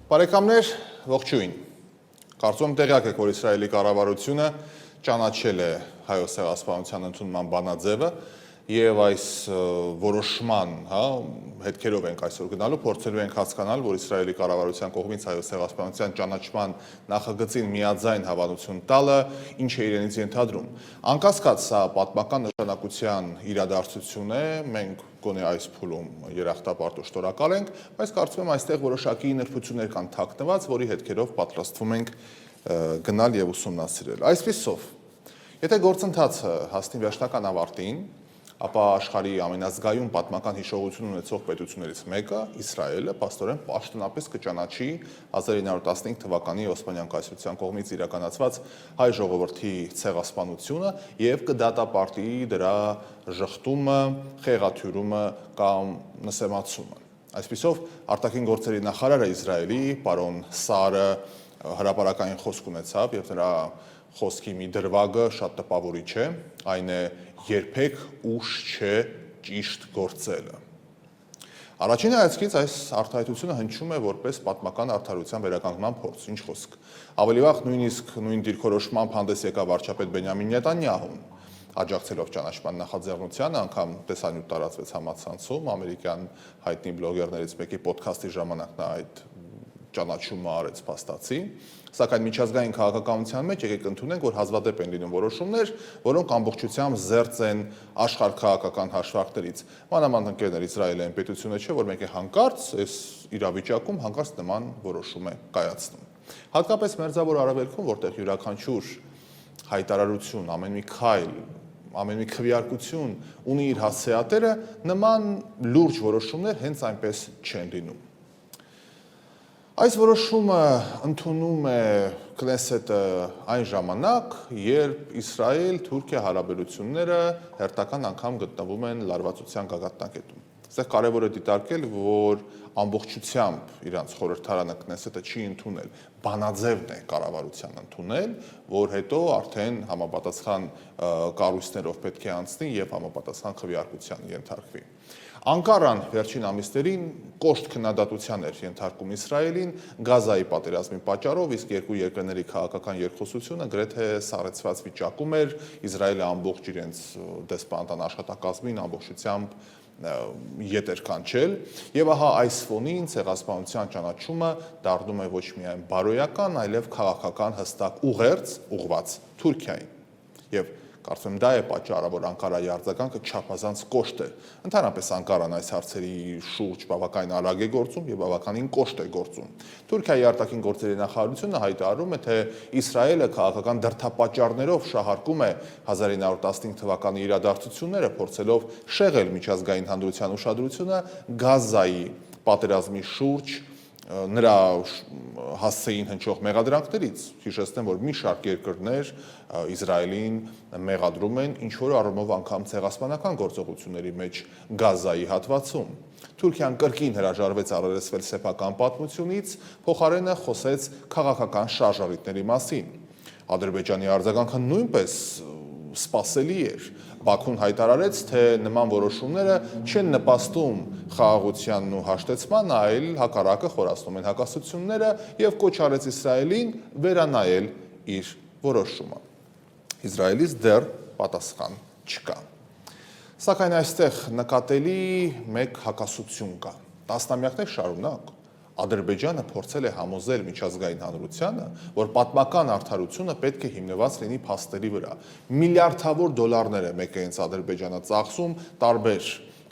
Բարեկամներ, ողջույն։ Կարծում եմ տեղյակ եք, որ Իսրայելի կառավարությունը ճանաչել է Հայոց ցեղասպանության ընդունման բանաձևը եւ այս որոշման, հետքերով ենք այսօր գնալու, փորձելու ենք հասկանալ, որ Իսրայելի կառավարության կողմից Հայոց ցեղասպանության ճանաչման նախագծին միաձայն հավանություն տալը ինչ է իրենից ենթադրում։ Անկասկած սա պատմական նշանակության իրադարձություն է, մենք գոնե այս փուլում երախտապարտ ու շնորհակալ ենք, բայց կարծում եմ այստեղ որոշակի նրբություններ կան թաքնված, որի հետքերով պատրաստվում ենք գնալ եւ ուսումնասիրել։ Այսպիսով, եթե գործընթացը հասնի վերջնական ավարտին, ապա աշխարհի ամենազգայուն պատմական հիշողություն ունեցող պետություններից մեկը, Իսրայելը, փաստորեն պաշտոնապես կճանաչի 1915 թվականի Օսմանյան կայսրության կողմից իրականացված հայ ժողովրդի ցեղասպանությունը եւ կդատապարտի դրա ժխտումը, խեղաթյուրումը կամ նսեմացումը։ Այսպիսով, արտաքին գործերի նախարարը Իսրայելի, պարոն Սարը հրապարակային խոսք ունեցավ եւ նրա խոսքի մի դրվագը շատ տպավորիչ է, այն է երբեք ուշ չէ ճիշտ գործելը։ Առաջին հայացքից այս արտահայտությունը հնչում է որպես պատմական արդարության վերականգնման փորձ, ինչ խոսք։ Ավելի վաղ նույնիսկ նույն դիրքորոշմամբ հանդես եկավ վարչապետ Բենյամին Նետանյահուն, աջակցելով ճանաչման նախաձեռնությանը, անգամ տեսանյութ տարածվեց համացանցում, ամերիկյան հայտնի բլոգերներից մեկի ոդքասթի ժամանակ նա այդ ճանաչումը արեց փաստացի, սակայն միջազգային քաղաքականության մեջ եկեք ընդունենք, որ հազվադեպ են լինում որոշումներ, որոնք ամբողջությամբ զերծ են աշխարհքաղաքական հաշվարկներից։ Մանավանդ ընկերներ, Իսրայելը այն պետությունը չէ, որ մեկ է հանկարծ այս իրավիճակում հանկարծ նման որոշում է կայացնում։ Հատկապես Մերձավոր Արևելքում, որտեղ յուրաքանչյուր հայտարարություն, ամեն մի քայլ, ամեն մի քվեարկություն ունի իր հասցեատերը, նման լուրջ որոշումներ հենց այնպես չեն լինում։ Այս որոշումը ընդունում է Քնեսետը այն ժամանակ, երբ Իսրայել-Թուրքիա հարաբերությունները հերթական անգամ գտնվում են լարվածության գագաթնակետում։ Այստեղ կարևոր է դիտարկել, որ ամբողջությամբ իրանց խորհրդարանը Քնեսետը չի ընդունել, բանաձևն է կառավարության ընդունել, որ հետո արդեն համապատասխան կառույցներով պետք է անցնի եւ համապատասխան քվեարկության ենթարկվի։ Անկարան վերջին ամիսներին կոշտ քննադատության էր ենթարկում Իսրայելին Գազայի պատերազմի պատճառով, իսկ երկու երկրների քաղաքական երկխոսությունը գրեթե սառեցված վիճակում էր, Իսրայելը ամբողջ իրենց դեսպանատան աշխատակազմին ամբողջությամբ ետ էր կանչել, եւ ահա այս ֆոնին ցեղասպանության ճանաչումը դառնում է ոչ միայն բարոյական, այլև քաղաքական հստակ ուղերձ ուղված Թուրքիային։ Եվ կարծում եմ դա է պատճառը, որ Անկարայի արձագանքը չափազանց կոշտ է։ Ընդհանրապես Անկարան այս հարցերի շուրջ բավականին արագ է գործում եւ բավականին կոշտ է գործում։ Թուրքիայի արտաքին գործերի նախարարությունը հայտարարում է, թե Իսրայելը քաղաքական դրդապատճառներով շահարկում է 1915 թվականի իրադարձությունները, փորձելով շեղել միջազգային հանրության ուշադրությունը Գազայի պատերազմի շուրջ նրա հասցեին հնչող մեղադրանքներից։ Հիշեցնեմ, որ մի շարք երկրներ Իսրայելին մեղադրում են ինչ-որ առումով անգամ ցեղասպանական գործողությունների մեջ Գազայի հատվածում։ Թուրքիան կրկին հրաժարվեց առերեսվել սեփական պատմությունից, փոխարենը խոսեց քաղաքական շարժառիթների մասին։ Ադրբեջանի արձագանքը նույնպես սպասելի էր։ Բաքուն հայտարարեց, թե նման որոշումները չեն նպաստում խաղաղությանն ու հաշտեցմանը, այլ հակառակը խորացնում են հակասությունները եւ կոչ արեց Իսրայելին վերանայել իր որոշումը։ Իսրայելից դեռ պատասխան չկա։ Սակայն այստեղ նկատելի մեկ հակասություն կա։ Տասնամյակներ շարունակ Ադրբեջանը փորձել է համոզել միջազգային հանրությանը, որ պատմական արդարությունը պետք է հիմնված լինի փաստերի վրա։ Միլիարդավոր դոլարներ է մեկ է հենց Ադրբեջանը ծախսում տարբեր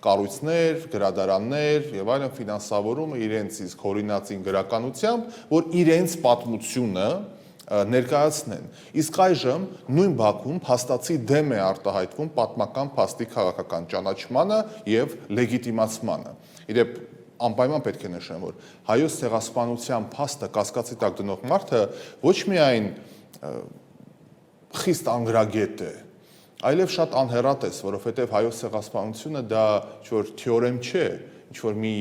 կառույցներ, գրադարաններ եւ այլն ֆինանսավորումը իրենց իսկ հորինածին գրականությամբ, որ իրենց պատմությունը ներկայացնեն։ Իսկ այժմ նույն Բաքուն փաստացի դեմ է արտահայտվում պատմական փաստի քաղաքական ճանաչմանը եւ լեգիտիմացմանը։ Իդեպ անպայման պետք է նշեմ, որ հայոց ցեղասպանության փաստը կասկածի տակ դնող մարդը ոչ միայն խիստ անգրագետ է, այլև շատ անհեռատես, որովհետև հայոց ցեղասպանությունը դա ինչ-որ թեորեմ չէ, ինչ-որ մի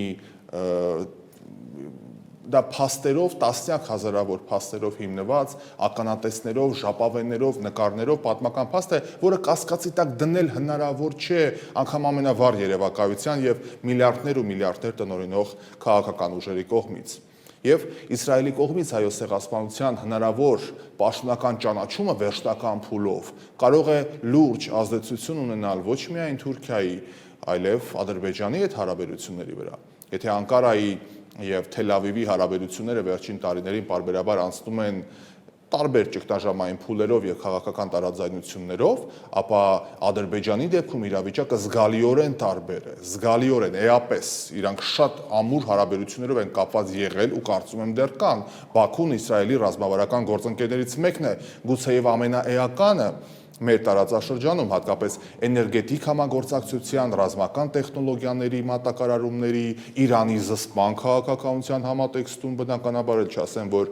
դա փաստերով, տասնյակ հազարավոր փաստերով հիմնված, ականատեսներով, ժապավեններով, նկարներով պատմական փաստ է, որը կասկածի տակ դնել հնարավոր չէ անգամ ամենավառ երևակայության եւ միլիարդներ ու միլիարդներ տնօրինող քաղաքական ուժերի կողմից։ Եվ Իսրայելի կողմից հայոց ցեղասպանության հնարավոր պաշտոնական ճանաչումը վերջնական փուլով կարող է լուրջ ազդեցություն ունենալ ոչ միայն Թուրքիայի, այլև Ադրբեջանի հետ հարաբերությունների վրա։ Եթե Անկարայի եւ Թել Ավիվի հարաբերությունները վերջին տարիներին պարբերաբար անցնում են տարբեր ճգնաժամային փուլերով եւ քաղաքական տարաձայնություններով, ապա Ադրբեջանի դեպքում իրավիճակը զգալիորեն տարբեր է, զգալիորեն էապես իրանք շատ ամուր հարաբերություններով են կապված եղել ու կարծում եմ դեռ կան։ Բաքուն Իսրայելի ռազմավարական գործընկերներից մեկն է, գուցեև ամենաէականը մեր տարածաշրջանում, հատկապես էներգետիկ համագործակցության, ռազմական տեխնոլոգիաների մատակարարումների, Իրանի զսպման քաղաքականության համատեքստում բնականաբար էլ չասեմ, որ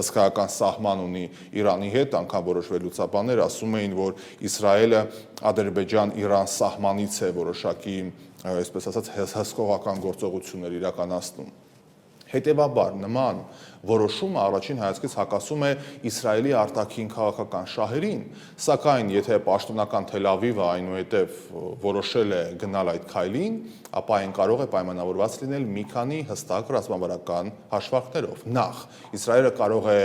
հսկայական սահման ունի Իրանի հետ, անգամ որոշ վերլուծաբաններ ասում էին, որ Իսրայելը Ադրբեջան-Իրան սահմանից է որոշակի, այսպես ասած, հսկողական գործողություններ իրականացնում։ Հետևաբար նման որոշումը առաջին հայացքից հակասում է Իսրայելի արտաքին քաղաքական շահերին, սակայն եթե պաշտոնական Թել Ավիվը այնուհետև որոշել է գնալ այդ քայլին, ապա այն կարող է պայմանավորված լինել մի քանի հստակ ռազմավարական հաշվարկներով։ Նախ, Իսրայելը կարող է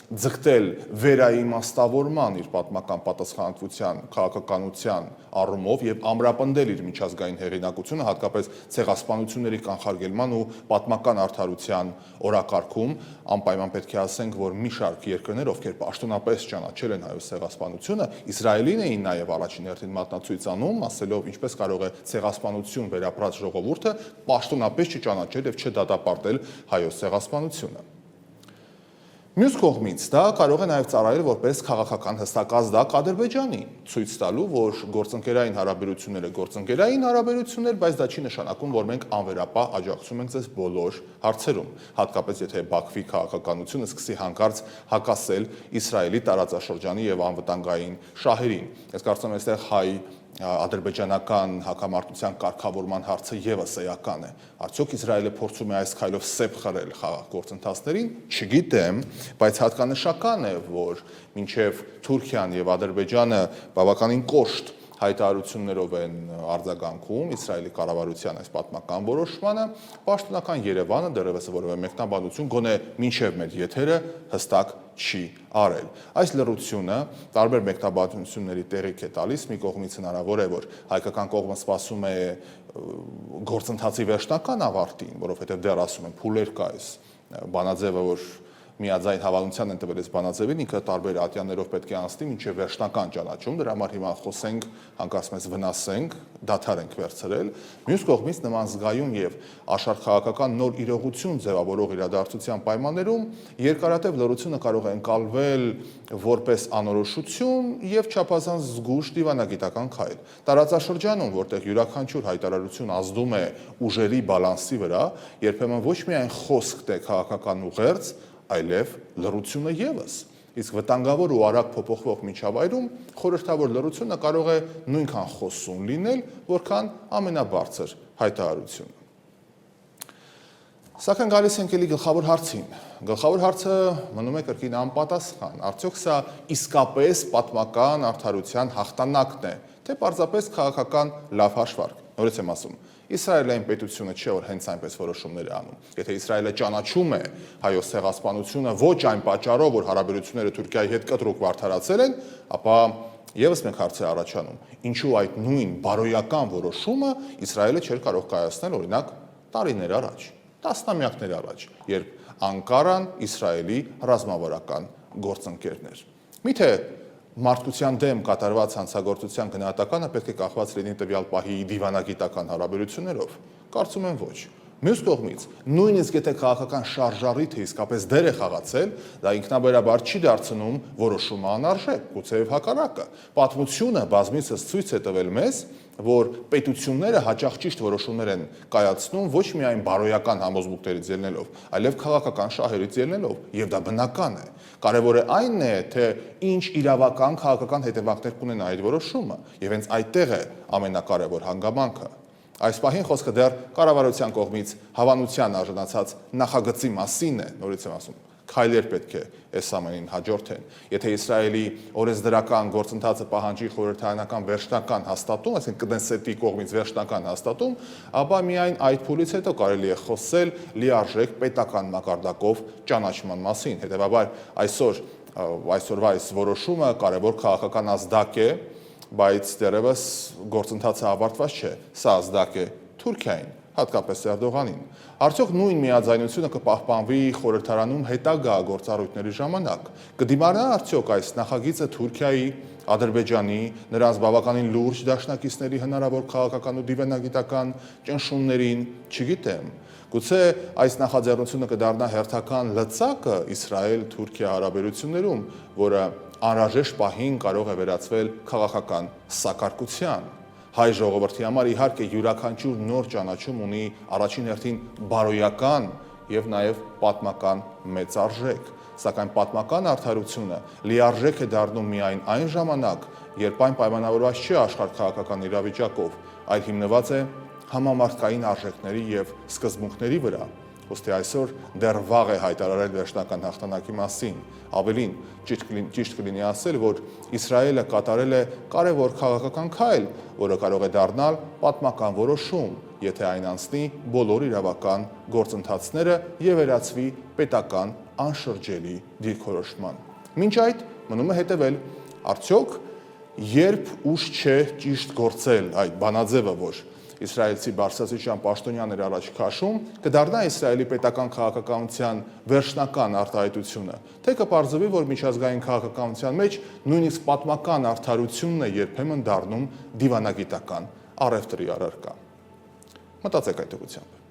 ձգտել վերաիմաստավորման իր պատմական պատասխանատվության քաղաքականության առումով եւ ամրապնդել իր միջազգային հեղինակությունը, հատկապես ցեղասպանությունների կանխարգելման ու պատմական արդարության օրակարգում, անպայման պետք է ասենք, որ մի շարք երկրներ, ովքեր պաշտոնապես ճանաչել են հայոց ցեղասպանությունը, Իսրայելին էին նաեւ առաջին հերթին մատնացույց անում, ասելով ինչպես կարող է ցեղասպանություն վերապրած ժողովուրդը պաշտոնապես չճանաչել եւ չդատապարտել հայոց ցեղասպանությունը։ Մյուս կողմից դա կարող է նաև ծառայել որպես քաղաքական հստակ ազդակ Ադրբեջանին, ցույց տալու, որ գործընկերային հարաբերություններ, բայց դա չի նշանակում, որ մենք անվերապահ աջակցում ենք ձեզ բոլոր հարցերում, հատկապես եթե Բաքվի քաղաքականությունը սկսի հանկարծ հակասել Իսրայելի տարածաշրջանի եւ անվտանգային շահերին։ Ես կարծում եմ, այստեղ հայ ադրբեջանական հակամարտության կարգավորման հարցը եւս էական է։ Արդյոք Իսրայելը փորձում է այս քայլով սեփ խրել խաղաղ գործընթացներին, չգիտեմ, բայց հատկանշական է, որ մինչև Թուրքիան եւ Ադրբեջանը բավականին կոշտ հայտարարություններով են արձագանքում Իսրայելի կառավարության այս պատմական որոշմանը, պաշտոնական Երևանը դեռևս որևէ մեկնաբանություն գոնե մինչև մեր եթերը հստակ չի արել։ Այս լռությունը տարբեր մեկնաբանությունների տեղիք է տալիս, մի կողմից հնարավոր է, որ հայկական կողմը սպասում է գործընթացի վերջնական ավարտին, որովհետև դեռ ասում են փուլեր կա այս բանաձևը, որ միաձայն հավանության են տվել այս բանաձևին, ինքը տարբեր ատյաններով պետք է անցնի մինչև վերջնական ճանաչում, դրա համար հիմա խոսենք, հանկարծ մեզ վնասենք, դադար ենք վերցրել։ Մյուս կողմից նման զգայուն եւ աշխարհաքաղաքական նոր իրողություն ձևավորող իրադարձության պայմաններում երկարատև լռությունը կարող է ընկալվել որպես անորոշություն եւ չափազանց զգույշ դիվանագիտական քայլ։ Տարածաշրջանում, որտեղ յուրաքանչյուր հայտարարություն ազդում է ուժերի բալանսի վրա, երբեմն ոչ միայն խոսքն է քաղաքական ուղերձ, այլև լռությունը եւս։ Իսկ վտանգավոր ու արագ փոփոխվող միջավայրում խորհրդավոր լռությունը կարող է նույնքան խոսուն լինել, որքան ամենաբարձր հայտարարությունը։ Սակայն գալիս ենք էլի գլխավոր հարցին։ Գլխավոր հարցը մնում է կրկին անպատասխան։ Արդյոք սա իսկապես պատմական արդարության հաղթանակն է, թե պարզապես քաղաքական լավ հաշվարկ։ Նորից եմ ասում, Իսրայելային պետությունը չէ, որ հենց այնպես որոշումներ է անում։ Եթե Իսրայելը ճանաչում է հայոց ցեղասպանությունը ոչ այն պատճառով, որ հարաբերությունները Թուրքիայի հետ կտրուկ վարդարացել են, ապա եւս մեկ հարց է առաջանում. ինչու այդ նույն բարոյական որոշումը Իսրայելը չէր կարող կայացնել, օրինակ, տարիներ առաջ, տասնամյակներ առաջ, երբ Անկարան Իսրայելի ռազմավարական գործընկերն էր։ Միթե մարդկության դեմ կատարված հանցագործության գնահատականը պետք է կախված լինի տվյալ պահի դիվանագիտական հարաբերություններով։ Կարծում եմ ոչ։ Մյուս կողմից, նույնիսկ եթե քաղաքական շարժառիթը իսկապես դեր է խաղացել, դա ինքնաբերաբար չի դարձնում որոշումը անարժեք, գուցեև հակառակը։ Պատմությունը բազմիցս ցույց է տվել մեզ, որ պետությունները հաճախ ճիշտ որոշումներ են կայացնում ոչ միայն բարոյական համոզմունքներից ելնելով, այլև քաղաքական շահերից ելնելով, եւ դա բնական է։ Կարևորը այն է, թե ինչ իրավական քաղաքական հետևանքներ կունենա այդ որոշումը, եւ հենց այդտեղ է ամենակարևոր հանգամանքը։ Այս պահին խոսքը դեռ կառավարության կողմից հավանության արժանացած նախագծի մասին է, նորից եմ ասում, Քայլեր պետք է այս ամենին հաջորդեն։ Եթե Իսրայելի օրենսդրական գործընթացը պահանջի խորհրդարանական վերջնական հաստատում, այսինքն Կնեսետի կողմից վերջնական հաստատում, ապա միայն այդ փուլից հետո կարելի է խոսել լիարժեք պետական մակարդակով ճանաչման մասին։ Հետևաբար այսօրվա այս որոշումը կարևոր քաղաքական ազդակ է, բայց դեռևս գործընթացը ավարտված չէ։ Սա ազդակ է Թուրքիային, հատկապես Էրդողանին։ Արդյոք նույն միաձայնությունը կպահպանվի խորհրդարանում հետագա գործառույթների ժամանակ։ Կդիմարնա արդյոք այս նախագիծը Թուրքիայի, Ադրբեջանի, նրանց բավականին լուրջ դաշնակիցների հնարավոր քաղաքական ու դիվանագիտական ճնշումներին, չգիտեմ։ Գուցե այս նախաձեռնությունը կդառնա հերթական լծակը Իսրայել-Թուրքիա հարաբերություններում, որը անհրաժեշտ պահին կարող է վերածվել քաղաքական սակարկության։ Հայ ժողովրդի համար իհարկե յուրաքանչյուր նոր ճանաչում ունի առաջին հերթին բարոյական եւ նաեւ պատմական մեծ արժեք, սակայն պատմական արդարությունը լիարժեք է դառնում միայն այն ժամանակ, երբ այն պայմանավորված չէ աշխարհքաղաքական իրավիճակով, այլ հիմնված է համամարտկային արժեքների եւ սկզբունքների վրա։ Ոստի այսօր դեռ վաղ է հայտարարել վերջնական հաղթանակի մասին։ Ավելին, ճիշտ կլինի ասել, որ Իսրայելը կատարել է կարևոր քաղաքական քայլ, որը կարող է դառնալ պատմական որոշում, եթե այն անցնի բոլոր իրավական գործընթացները եւ վերածվի պետական անշրջելի դիրքորոշման։ Մինչ այդ մնում է հետևել, արդյոք երբ ուշ չէ ճիշտ գործել այդ բանաձևը, որ իսրայելցի բարձրաստիճան պաշտոնյաներ առաջ քաշում, կդառնա Իսրայելի պետական քաղաքականության վերջնական արտահայտությունը, թե կպարզվի, որ միջազգային քաղաքականության մեջ նույնիսկ պատմական արդարությունն է երբեմն դառնում դիվանագիտական առևտրի առարկա։ Մտածեք այդ ուղղությամբ։